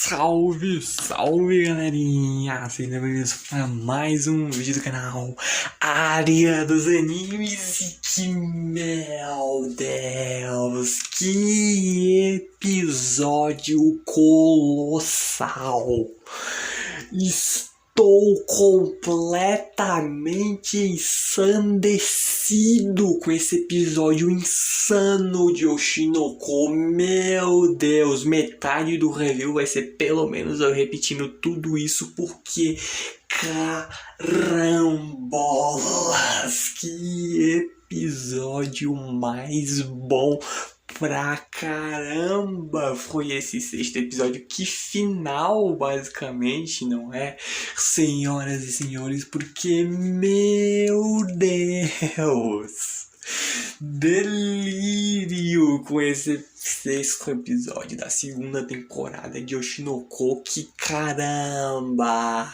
Salve, salve galerinha! Sejam bem-vindos para mais um vídeo do canal Área dos Animes. E que, meu Deus, que episódio colossal! Estou completamente ensandecido com esse episódio insano de Oshinoko. Meu Deus, metade do review vai ser pelo menos eu repetindo tudo isso, porque carambolas, que episódio mais bom pra caramba foi esse sexto episódio. Que final, basicamente, não é, senhoras e senhores? Porque, meu Deus, delírio com esse sexto episódio da segunda temporada de Oshinoko. Que caramba!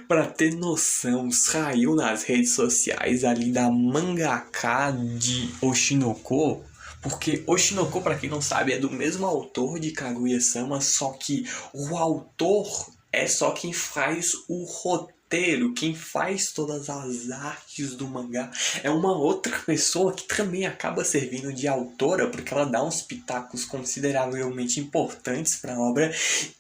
Pra ter noção, saiu nas redes sociais ali da mangaka de Oshinoko, porque Oshinoko, pra quem não sabe, é do mesmo autor de Kaguya-sama, só que o autor é só quem faz o roteiro, quem faz todas as artes do mangá é uma outra pessoa que também acaba servindo de autora, porque ela dá uns pitacos consideravelmente importantes pra obra.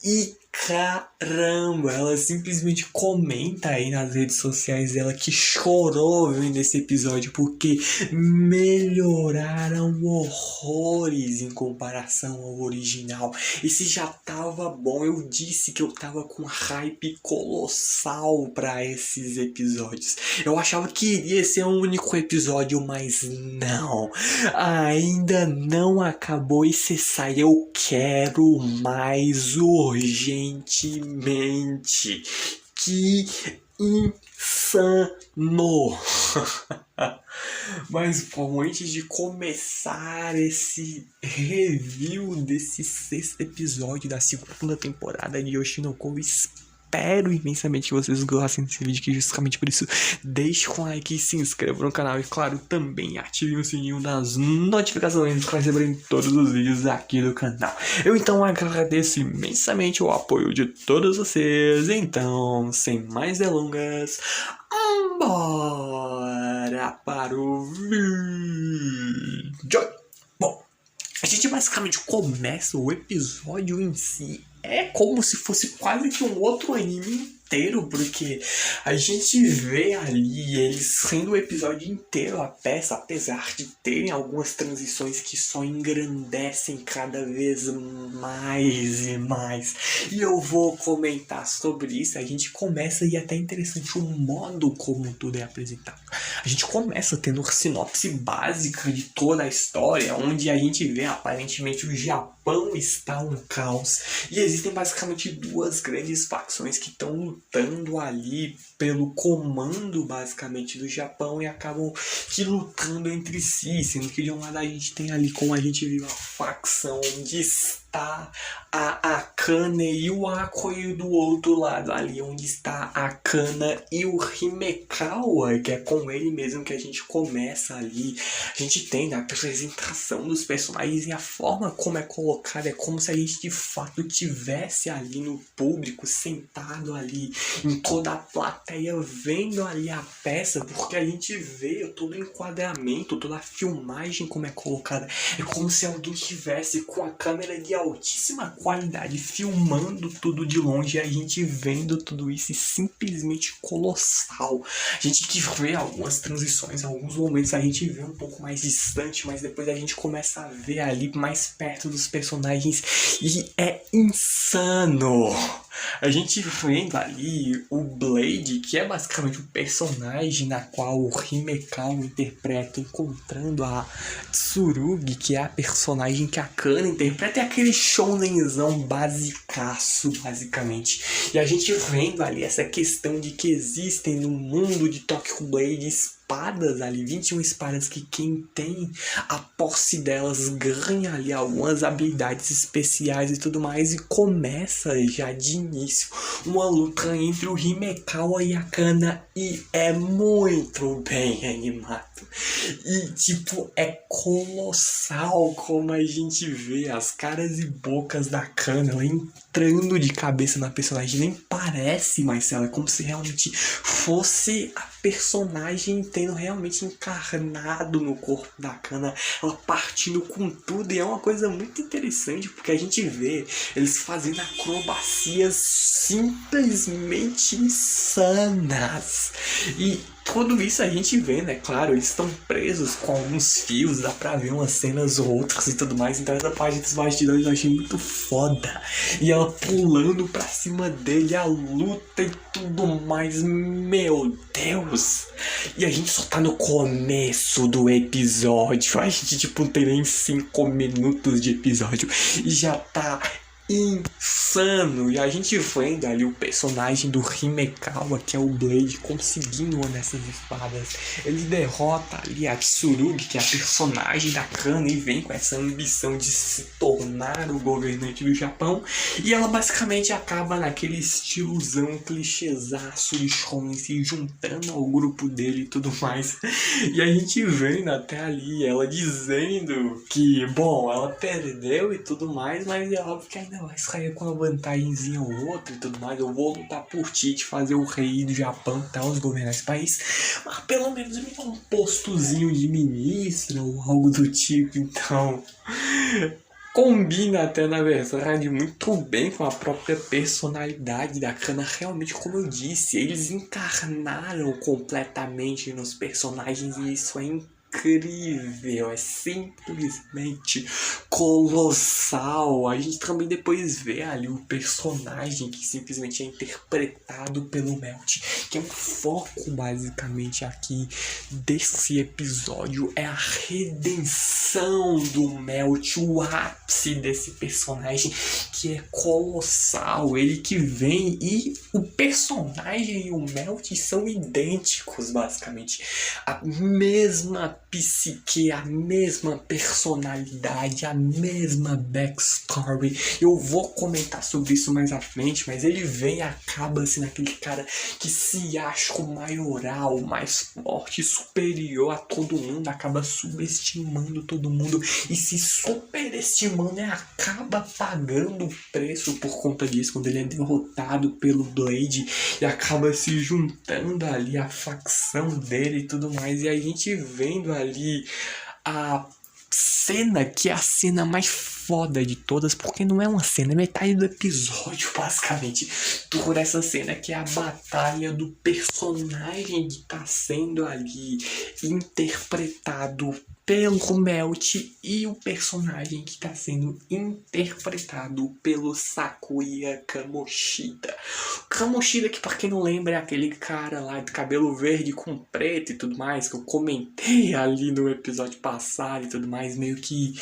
E caramba, ela simplesmente comenta aí nas redes sociais dela que chorou vendo esse episódio, porque melhoraram horrores em comparação ao original. Esse já tava bom, eu disse que eu tava com hype colossal pra esses episódios. Eu achava que iria ser um único episódio, mas não, ainda não acabou e cessar. Eu quero mais urgentemente. Que insano! Mas bom, antes de começar esse review desse sexto episódio da segunda temporada de Oshinoko, espero imensamente que vocês gostem desse vídeo, que justamente por isso deixe um like e se inscreva no canal. E claro, também ative o sininho das notificações para receberem todos os vídeos aqui do canal. Eu então agradeço imensamente o apoio de todos vocês. Então, sem mais delongas, bora para o vídeo! Bom, a gente basicamente começa o episódio em si. É como se fosse quase que um outro anime inteiro, porque a gente vê ali eles sendo o episódio inteiro a peça, apesar de terem algumas transições que só engrandecem cada vez mais e mais. E eu vou comentar sobre isso. A gente começa, e é até interessante o modo como tudo é apresentado. A gente começa tendo uma sinopse básica de toda a história, onde a gente vê aparentemente o Japão está um caos, e existem basicamente duas grandes facções que estão lutando ali pelo comando basicamente do Japão, e acabam que lutando entre si, sendo que de um lado a gente tem ali, como a gente viu, a facção onde está a Akane e o Ako, e do outro lado ali onde está a Kana e o Himekawa, que é com ele mesmo que a gente começa ali. A gente tem a apresentação dos personagens, e a forma como é colocada é como se a gente de fato tivesse ali no público, sentado ali em toda a plateia, vendo ali a peça, porque a gente vê todo o enquadramento, toda a filmagem como é colocada. É como se alguém estivesse com a câmera de altíssima qualidade filmando tudo de longe, e a gente vendo tudo isso, e simplesmente colossal. A gente que vê algumas transições, alguns momentos a gente vê um pouco mais distante, mas depois a gente começa a ver ali mais perto dos personagens, e é insano. A gente vendo ali o Blade, que é basicamente o personagem na qual o Himekawa interpreta, encontrando a Tsurugi, que é a personagem que a Kana interpreta, é aquele shounenzão basicaço, basicamente. E a gente vendo ali essa questão de que existem no mundo de Tokyo Blade espadas ali, 21 espadas, que quem tem a posse delas ganha ali algumas habilidades especiais e tudo mais, e começa já de início uma luta entre o Himekawa e a Kana, e é muito bem animado. E, tipo, é colossal como a gente vê as caras e bocas da Kana, ela entrando de cabeça na personagem. Nem parece mais ela, como se realmente fosse a personagem tendo realmente encarnado no corpo da Kana, ela partindo com tudo. E é uma coisa muito interessante, porque a gente vê eles fazendo acrobacias simplesmente insanas. E tudo isso a gente vê, né? Claro, eles estão presos com alguns fios, dá pra ver umas cenas ou outras e tudo mais. Então essa parte dos bastidores eu achei muito foda. E ela pulando pra cima dele, a luta e tudo mais. Meu Deus! E a gente só tá no começo do episódio. A gente, tipo, não tem nem 5 minutos de episódio. E já tá insano. E a gente vendo ali o personagem do Himekawa, que é o Blade, conseguindo uma dessas espadas. Ele derrota ali a Tsurugi, que é a personagem da Kana, e vem com essa ambição de se tornar o governante do Japão. E ela basicamente acaba naquele estilozão clichêzaço de shonen, se juntando ao grupo dele e tudo mais. E a gente vendo até ali ela dizendo que, bom, ela perdeu e tudo mais, mas é óbvio que ainda vai sair com uma vantagemzinha ou outra e tudo mais. Eu vou lutar por ti, de fazer o rei do Japão e tal, os governar esse país, mas pelo menos me dá um postozinho de ministra ou algo do tipo. Então combina até, na verdade, muito bem com a própria personalidade da Kana. Realmente, como eu disse, eles encarnaram completamente nos personagens e isso é incrível, é simplesmente colossal. A gente também depois vê ali o personagem que simplesmente é interpretado pelo Melt, que é um foco basicamente aqui desse episódio, é a redenção do Melt, o ápice desse personagem que é colossal. Ele que vem e o personagem e o Melt são idênticos basicamente, a mesma psique, a mesma personalidade, a mesma backstory. Eu vou comentar sobre isso mais à frente, mas ele vem e acaba assim naquele cara que se acha o maioral, mais forte, superior a todo mundo, acaba subestimando todo mundo e se superestimando e acaba pagando o preço por conta disso quando ele é derrotado pelo Blade e acaba se juntando ali à facção dele e tudo mais. E a gente vendo ali a cena que é a cena mais foda de todas, porque não é uma cena, é metade do episódio basicamente dura essa cena, que é a batalha do personagem que tá sendo ali interpretado pelo Melt e o personagem que está sendo interpretado pelo Sakuya Kamoshida. Kamoshida, que pra quem não lembra, é aquele cara lá de cabelo verde com preto e tudo mais, que eu comentei ali no episódio passado e tudo mais, meio que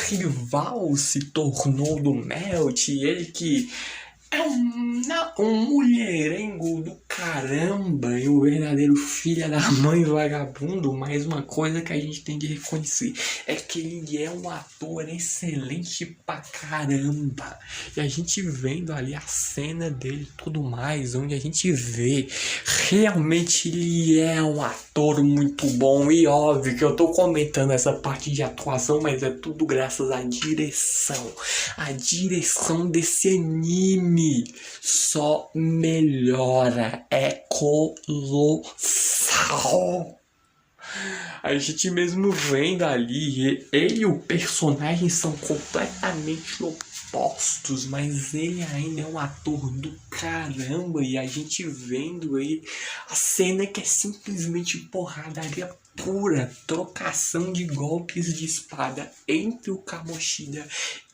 rival se tornou do Melt, e ele que é um mulherengo do caramba e um verdadeiro filho da mãe vagabundo. Mas uma coisa que a gente tem de reconhecer é que ele é um ator excelente pra caramba. E a gente vendo ali a cena dele e tudo mais, onde a gente vê realmente ele é um ator muito bom. E óbvio que eu tô comentando essa parte de atuação, mas é tudo graças à direção. A direção desse anime só melhora, é colossal. A gente mesmo vendo ali, ele e o personagem são completamente opostos, mas ele ainda é um ator do caramba. E a gente vendo ele, a cena que é simplesmente porradaria pura, trocação de golpes de espada entre o Kamoshida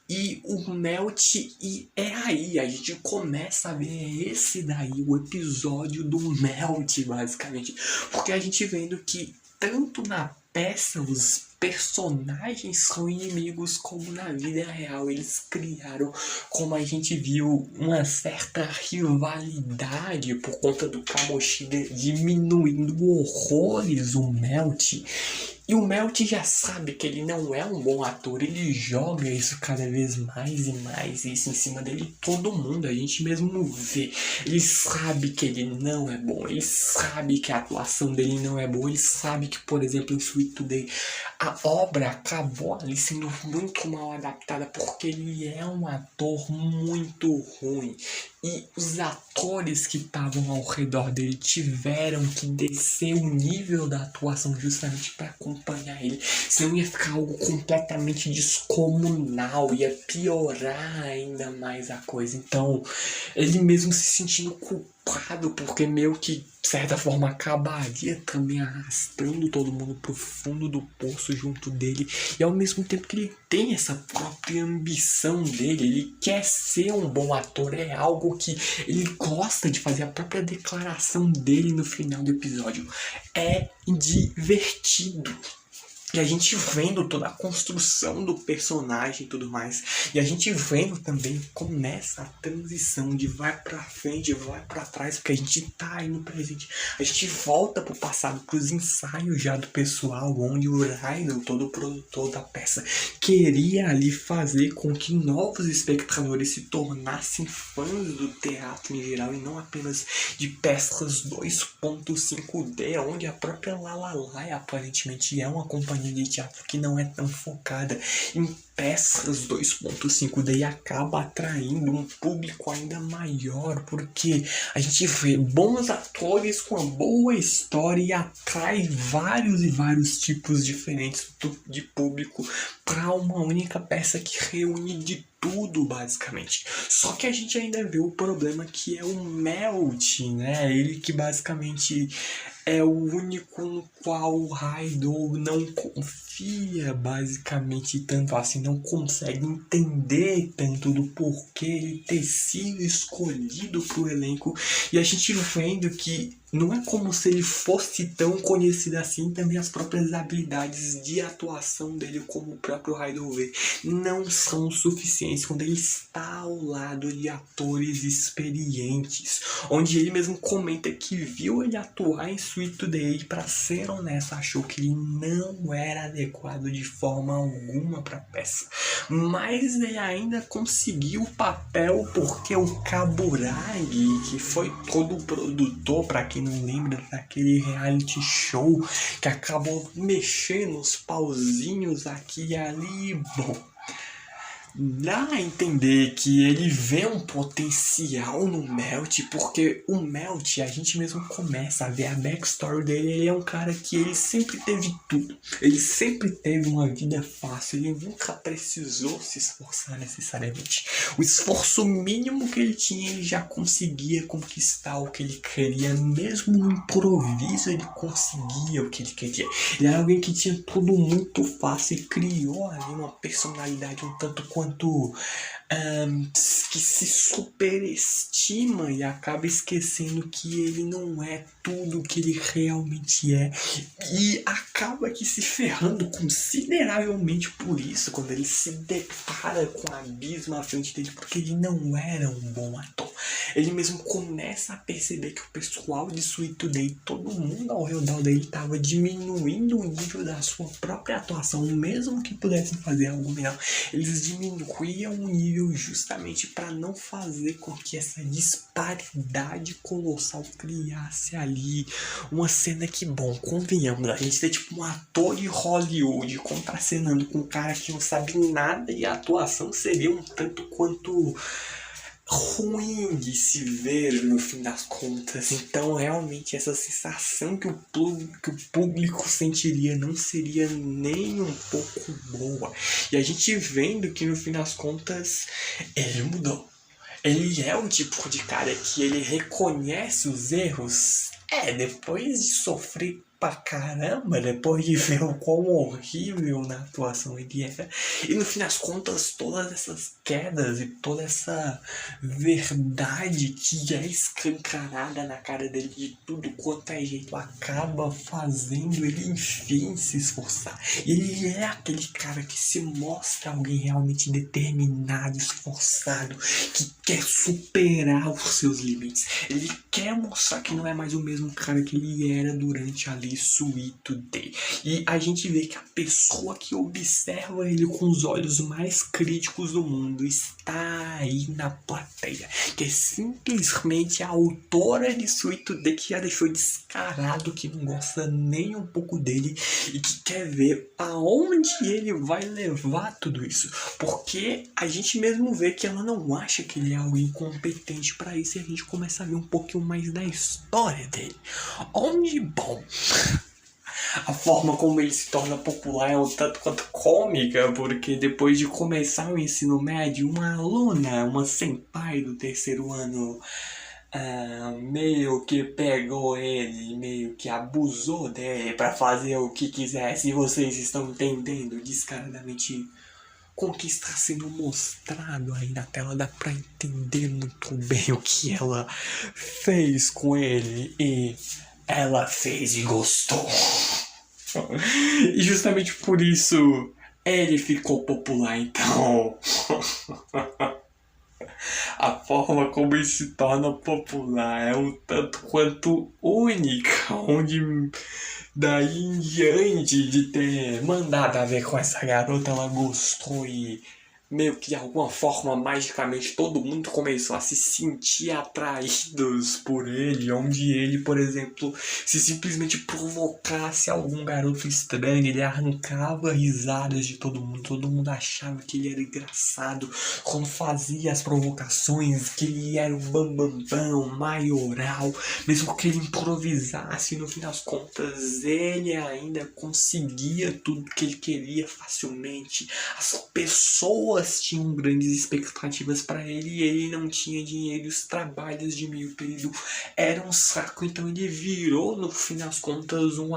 e o Melt, e é aí, a gente começa a ver esse daí, o episódio do Melt, basicamente. Porque a gente vendo que tanto na peça os personagens são inimigos, como na vida real eles criaram, como a gente viu, uma certa rivalidade por conta do Kamoshida diminuindo horrores o Melt. E o Melt já sabe que ele não é um bom ator, ele joga isso cada vez mais e mais, isso em cima dele, todo mundo, a gente mesmo vê. Ele sabe que ele não é bom, ele sabe que a atuação dele não é boa, ele sabe que, por exemplo, em Sweet Today, a obra acabou ali sendo muito mal adaptada, porque ele é um ator muito ruim. E os atores que estavam ao redor dele tiveram que descer o nível da atuação justamente para acompanhar ele. Senão ia ficar algo completamente descomunal, ia piorar ainda mais a coisa. Então, ele mesmo se sentindo culpado, porque meio que, de certa forma, acabaria também arrastando todo mundo pro fundo do poço junto dele. E ao mesmo tempo que ele tem essa própria ambição dele, ele quer ser um bom ator, é algo que ele gosta de fazer. A própria declaração dele no final do episódio é divertido. E a gente vendo toda a construção do personagem e tudo mais. E a gente vendo também começa a transição de vai pra frente, vai pra trás, porque a gente tá aí no presente. A gente volta pro passado, pros ensaios já do pessoal, onde o Rydell, todo o produtor da peça, queria ali fazer com que novos espectadores se tornassem fãs do teatro em geral e não apenas de peças 2.5D, onde a própria La La Land aparentemente é uma companhia de teatro que não é tão focada em peças 2.5D e acaba atraindo um público ainda maior, porque a gente vê bons atores com uma boa história e atrai vários e vários tipos diferentes de público para uma única peça que reúne de tudo, basicamente. Só que a gente ainda vê o problema que é o Melt, né? Ele que basicamente é o único no qual o Rydell não confia, basicamente, tanto assim, não consegue entender tanto do porquê ele ter sido escolhido pro elenco. E a gente vendo que não é como se ele fosse tão conhecido assim, também as próprias habilidades de atuação dele, como o próprio Rydell vê, não são suficientes quando ele está ao lado de atores experientes, onde ele mesmo comenta que viu ele atuar em Sweet Today e, para ser honesto, achou que ele não era adequado de forma alguma para a peça, mas ele ainda conseguiu o papel porque o Kaburagi, que foi todo o produtor, para quem não lembra daquele reality show que acabou mexendo os pauzinhos aqui e ali, bom, dá a entender que ele vê um potencial no Melt, porque o Melt, a gente mesmo começa a ver a backstory dele. Ele é um cara que ele sempre teve tudo, ele sempre teve uma vida fácil, ele nunca precisou se esforçar necessariamente. O esforço mínimo que ele tinha, ele já conseguia conquistar o que ele queria, mesmo no improviso ele conseguia o que ele queria. Ele era alguém que tinha tudo muito fácil e criou ali uma personalidade um tanto quanto que se superestima e acaba esquecendo que ele não é tudo que ele realmente é, e acaba que se ferrando consideravelmente por isso quando ele se depara com o abismo à frente dele, porque ele não era um bom ator. Ele mesmo começa a perceber que o pessoal de Sweet Today, todo mundo ao redor dele, estava diminuindo o nível da sua própria atuação, mesmo que pudessem fazer algo melhor. Eles diminuíam o nível justamente para não fazer com que essa disparidade colossal criasse ali uma cena que, bom, convenhamos, a gente tem tipo um ator de Hollywood contracenando com um cara que não sabe nada e a atuação seria um tanto quanto ruim de se ver no fim das contas. Então realmente essa sensação que o público sentiria não seria nem um pouco boa. E a gente vendo que no fim das contas ele mudou. Ele é um tipo de cara que ele reconhece os erros. Depois de sofrer pra caramba, depois de ver o quão horrível na atuação ele era, e no fim das contas todas essas quedas e toda essa verdade que é escancarada na cara dele de tudo quanto é jeito acaba fazendo ele enfim se esforçar. E ele é aquele cara que se mostra alguém realmente determinado, esforçado, que quer superar os seus limites. Ele quer mostrar que não é mais o mesmo cara que ele era durante ali Sweet Today. E a gente vê que a pessoa que observa ele com os olhos mais críticos do mundo está aí na plateia, que é simplesmente a autora de Sweet Today, que já deixou descarado que não gosta nem um pouco dele e que quer ver aonde ele vai levar tudo isso, porque a gente mesmo vê que ela não acha que ele é algo incompetente para isso, e a gente começa a ver um pouquinho mais da história dele, onde, bom, a forma como ele se torna popular é um tanto quanto cômica, porque depois de começar o ensino médio, uma aluna, uma senpai do terceiro ano, meio que pegou ele, meio que abusou dele pra fazer o que quisesse, e vocês estão entendendo descaradamente com o que está sendo mostrado aí na tela. Dá pra entender muito bem o que ela fez com ele, e ela fez e gostou. E justamente por isso ele ficou popular, então. A forma como ele se torna popular é um tanto quanto única, onde daí em diante de ter mandado a ver com essa garota, ela gostou e meio que de alguma forma, magicamente, todo mundo começou a se sentir atraídos por ele, onde ele, por exemplo, se simplesmente provocasse algum garoto estranho, ele arrancava risadas de todo mundo achava que ele era engraçado quando fazia as provocações, que ele era o bambambam, maioral, mesmo que ele improvisasse, no fim das contas, ele ainda conseguia tudo que ele queria facilmente. As pessoas tinham grandes expectativas para ele e ele não tinha dinheiro, e os trabalhos de meio período eram um saco, então ele virou, no fim das contas, um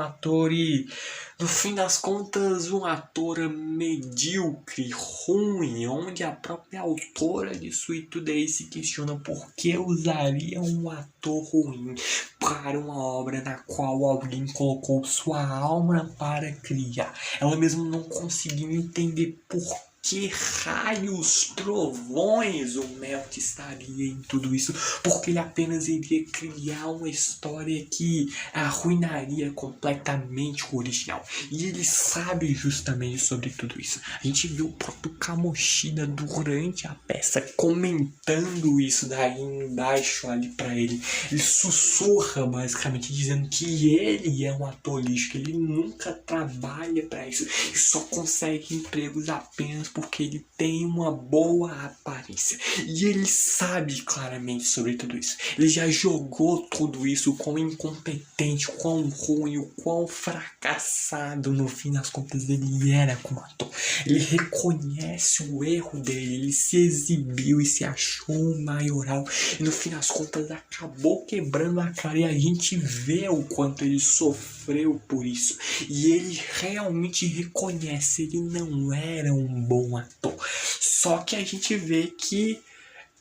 ator medíocre, ruim, onde a própria autora de Sweet Today se questiona por que usaria um ator ruim para uma obra na qual alguém colocou sua alma para criar. Ela mesmo não conseguiu entender por que raios, trovões o Melt estaria em tudo isso, porque ele apenas iria criar uma história que arruinaria completamente o original. E ele sabe justamente sobre tudo isso. A gente viu o próprio Kamoshida durante a peça comentando isso daí embaixo ali pra ele. Ele sussurra basicamente dizendo que ele é um ator lixo, que ele nunca trabalha pra isso e só consegue empregos apenas porque ele tem uma boa aparência. E ele sabe claramente sobre tudo isso. Ele já jogou tudo isso, o quão incompetente, o quão ruim, o quão fracassado no fim das contas ele era como ator. Ele reconhece o erro dele, ele se exibiu e se achou um maioral. E no fim das contas acabou quebrando a cara, e a gente vê o quanto ele sofreu por isso. E ele realmente reconhece, ele não era um bom ator. Só que a gente vê que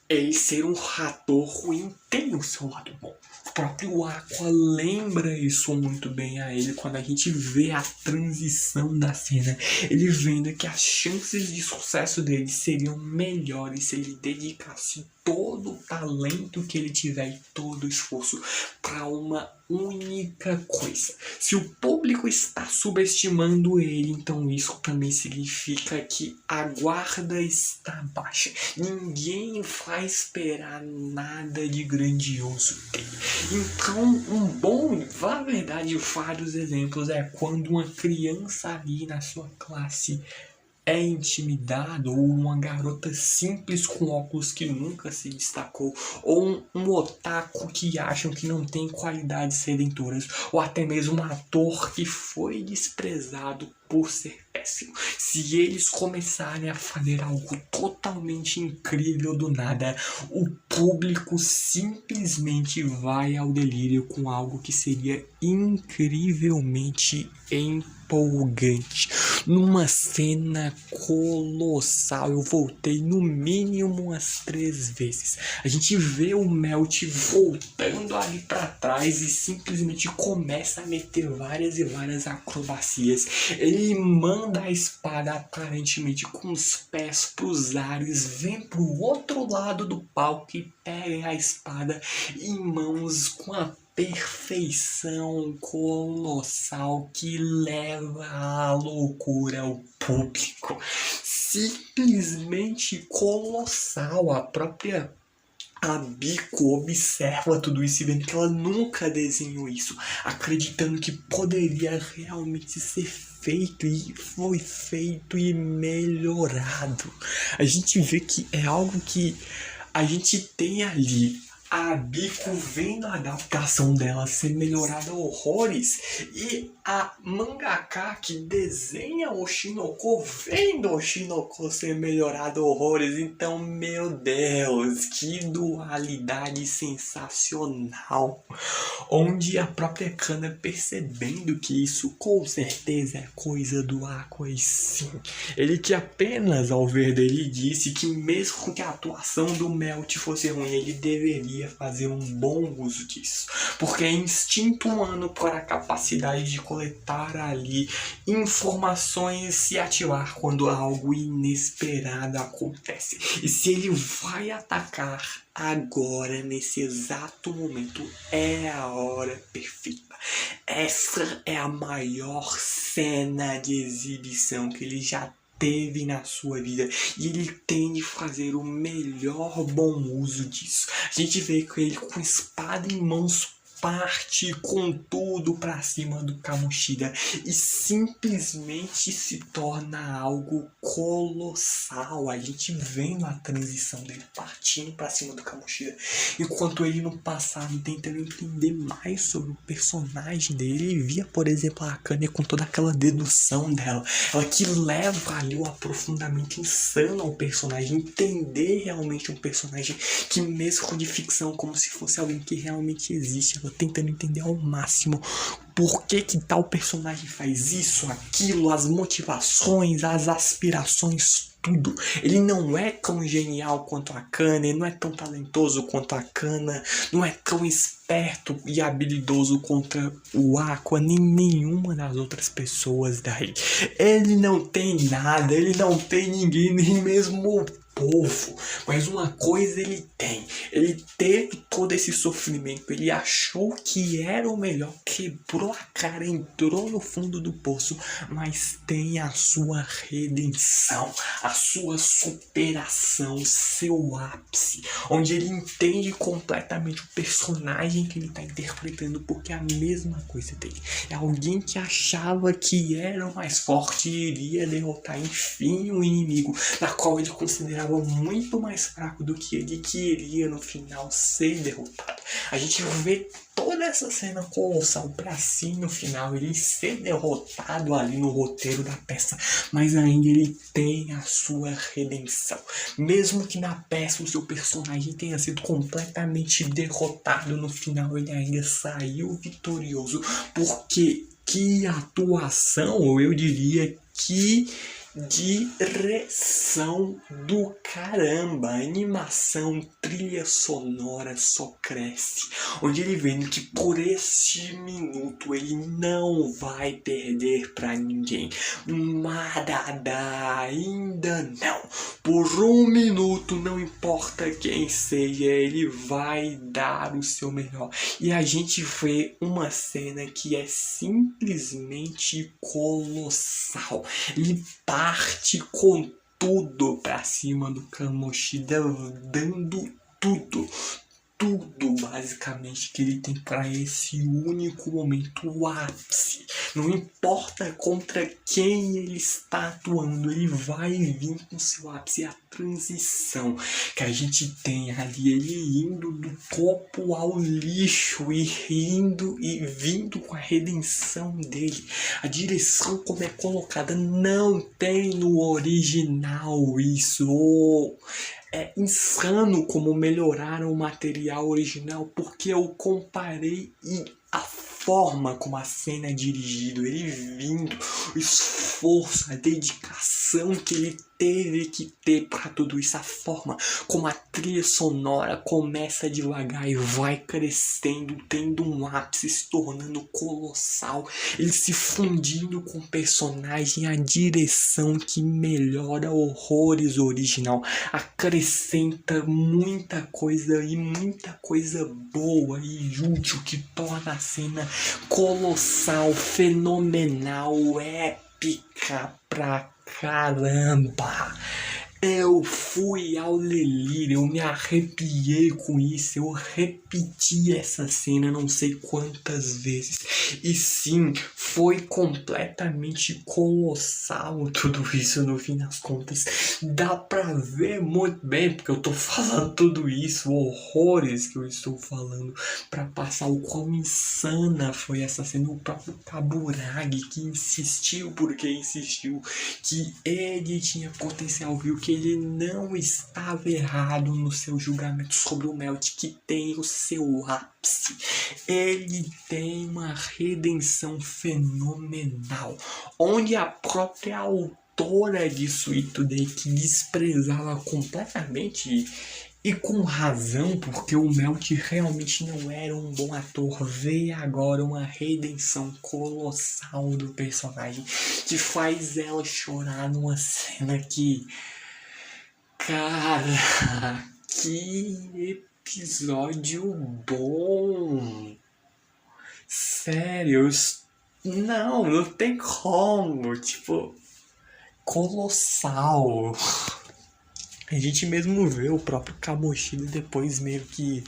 ele ser um ator ruim tem o seu lado bom. O próprio Aqua lembra isso muito bem a ele quando a gente vê a transição da cena. Ele vendo que as chances de sucesso dele seriam melhores se ele dedicasse todo o talento que ele tiver e todo o esforço para uma única coisa. Se o público está subestimando ele, então isso também significa que a guarda está baixa. Ninguém vai esperar nada de grandioso dele. Então, na verdade, vários exemplos é quando uma criança ali na sua classe é intimidado, ou uma garota simples com óculos que nunca se destacou, ou um otaku que acham que não tem qualidades sedentoras, ou até mesmo um ator que foi desprezado por ser péssimo. Se eles começarem a fazer algo totalmente incrível do nada, o público simplesmente vai ao delírio com algo que seria incrivelmente empolgante. Numa cena colossal, eu voltei no mínimo umas 3 vezes. A gente vê o Melt voltando ali pra trás e simplesmente começa a meter várias e várias acrobacias. Ele manda a espada aparentemente com os pés pros ares, vem pro outro lado do palco e pega a espada em mãos com a perfeição colossal que leva à loucura o público. Simplesmente colossal. A própria Biko observa tudo isso e vendo que ela nunca desenhou isso, acreditando que poderia realmente ser feito, e foi feito e melhorado. A gente vê que é algo que a gente tem ali. A Biko vendo a adaptação dela ser melhorada a horrores, e a mangaka que desenha o Shinoko vendo o Shinoko ser melhorado a horrores. Então, meu Deus, que dualidade sensacional, onde a própria Kana, percebendo que isso com certeza é coisa do Aqua, e sim, ele que apenas ao ver dele disse que mesmo que a atuação do Melt fosse ruim, ele deveria fazer um bom uso disso, porque é instinto humano para a capacidade de coletar ali informações e se ativar quando algo inesperado acontece. E se ele vai atacar agora, nesse exato momento, é a hora perfeita. Essa é a maior cena de exibição que ele já teve na sua vida, e ele tem de fazer o melhor bom uso disso. A gente vê que ele com espada em mãos parte com tudo pra cima do Kamoshida e simplesmente se torna algo colossal. A gente vendo a transição dele partindo pra cima do Kamoshida, enquanto ele no passado tentando entender mais sobre o personagem dele, ele via, por exemplo, a Akane com toda aquela dedução dela, ela que leva ali o aprofundamento insano ao personagem, entender realmente um personagem que mesmo de ficção, como se fosse alguém que realmente existe, ela tentando entender ao máximo por que tal personagem faz isso, aquilo, as motivações, as aspirações, tudo. Ele não é tão genial quanto a Kana, ele não é tão talentoso quanto a Kana, não é tão esperto e habilidoso contra o Aqua, nem nenhuma das outras pessoas daí. Ele não tem nada, ele não tem ninguém, nem mesmo o povo, mas uma coisa ele tem, ele teve todo esse sofrimento, ele achou que era o melhor, quebrou a cara, entrou no fundo do poço, mas tem a sua redenção, a sua superação, seu ápice, onde ele entende completamente o personagem que ele está interpretando, porque é a mesma coisa dele, é alguém que achava que era o mais forte e iria derrotar enfim o inimigo, na qual ele considerava muito mais fraco do que ele queria no final ser derrotado. A gente vê toda essa cena colossal pra si no final, ele ser derrotado ali no roteiro da peça, mas ainda ele tem a sua redenção. Mesmo que na peça o seu personagem tenha sido completamente derrotado, no final ele ainda saiu vitorioso, porque que atuação, eu diria que direção do caramba, a animação, trilha sonora só cresce, onde ele vendo que por esse minuto ele não vai perder pra ninguém, nada, ainda não, por um minuto, não importa quem seja, ele vai dar o seu melhor, e a gente vê uma cena que é simplesmente colossal. Ele parte com tudo pra cima do Kamoshida, dando tudo basicamente que ele tem para esse único momento, o ápice. Não importa contra quem ele está atuando, ele vai vir com seu ápice, a transição que a gente tem ali, ele indo do topo ao lixo e rindo e vindo com a redenção dele. A direção como é colocada, não tem no original isso. É insano como melhoraram o material original, porque eu comparei e a forma como a cena é dirigida, ele vindo, o esforço, a dedicação que ele teve que ter para tudo isso, a forma como a trilha sonora começa devagar e vai crescendo, tendo um ápice, se tornando colossal, ele se fundindo com o personagem, a direção que melhora horrores o original, acrescenta muita coisa e muita coisa boa e útil que torna a cena colossal, fenomenal, épica pra caramba. Eu fui ao delírio, eu me arrepiei com isso, eu repeti essa cena não sei quantas vezes. E sim, foi completamente colossal tudo isso no fim das contas. Dá pra ver muito bem, porque eu tô falando tudo isso, horrores que eu estou falando, pra passar o quão insana foi essa cena. O próprio Kaburagi que insistiu, porque insistiu, que ele tinha potencial, viu que ele não estava errado no seu julgamento sobre o Melt, que tem o seu ápice. Ele tem uma redenção fenomenal, onde a própria autora de Sweet Today, que desprezava completamente e com razão, porque o Melt realmente não era um bom ator, vê agora uma redenção colossal do personagem, que faz ela chorar numa cena que... Cara, que episódio bom! Sério, não tem como, tipo, colossal. A gente mesmo vê o próprio Kamoshida depois meio que...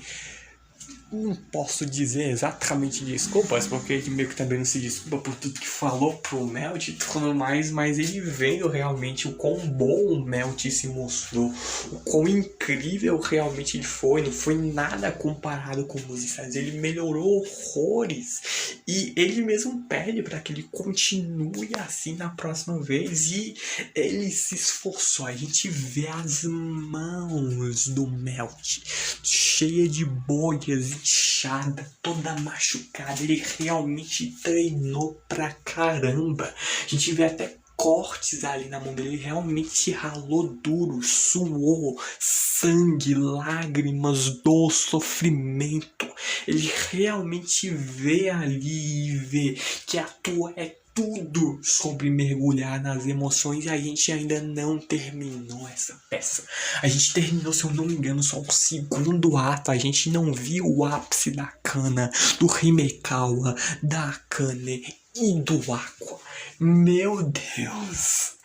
Não posso dizer exatamente desculpas, porque ele meio que também não se desculpa por tudo que falou pro Melt e tudo mais, mas ele vendo realmente o quão bom o Melt se mostrou, o quão incrível realmente ele foi, não foi nada comparado com os ensaios, ele melhorou horrores, e ele mesmo pede para que ele continue assim na próxima vez, e ele se esforçou. A gente vê as mãos do Melt cheia de bolhas, inchada, toda machucada. Ele realmente treinou pra caramba. A gente vê até cortes ali na mão dele. Ele realmente ralou duro, suou, sangue, lágrimas, dor, sofrimento. Ele realmente vê ali e vê que a tua é tudo sobre mergulhar nas emoções, e a gente ainda não terminou essa peça. A gente terminou, se eu não me engano, só o segundo ato. A gente não viu o ápice da Kana, do Himekawa, da Akane e do Aqua. Meu Deus,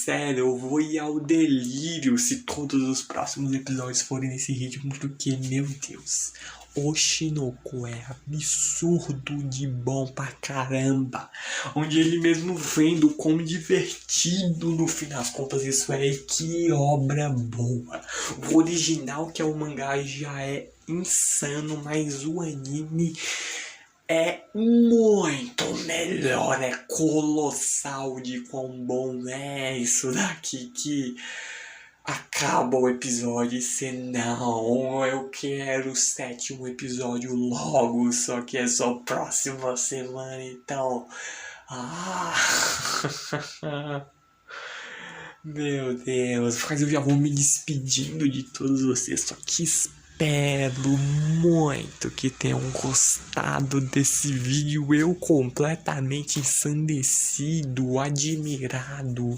sério, eu vou ir ao delírio se todos os próximos episódios forem nesse ritmo, porque, meu Deus, Oshinoko é absurdo de bom pra caramba, onde ele mesmo vendo como divertido no fim das contas isso é, e que obra boa. O original, que é o mangá, já é insano, mas o anime é muito melhor, é colossal de quão bom é isso daqui, que acaba o episódio e senão eu quero o 7º episódio logo, só que é só próxima semana, então... Meu Deus, mas eu já vou me despedindo de todos vocês, só que espero muito que tenham gostado desse vídeo. Eu completamente ensandecido, admirado,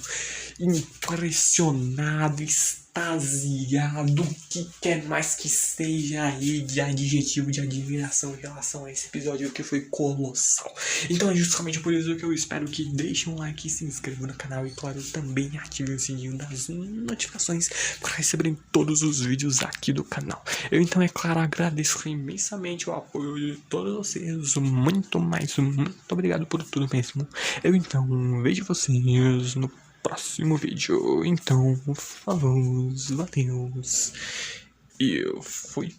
impressionado, extasiado, o que quer mais que seja aí de adjetivo, de admiração em relação a esse episódio que foi colossal. Então é justamente por isso que eu espero que deixem um like, se inscrevam no canal e, claro, também ativem o sininho das notificações para receberem todos os vídeos aqui do canal. Eu então, é claro, agradeço imensamente o apoio de todos vocês, muito obrigado por tudo mesmo. Eu então vejo vocês no próximo vídeo. Então, falou, valeu, e eu fui.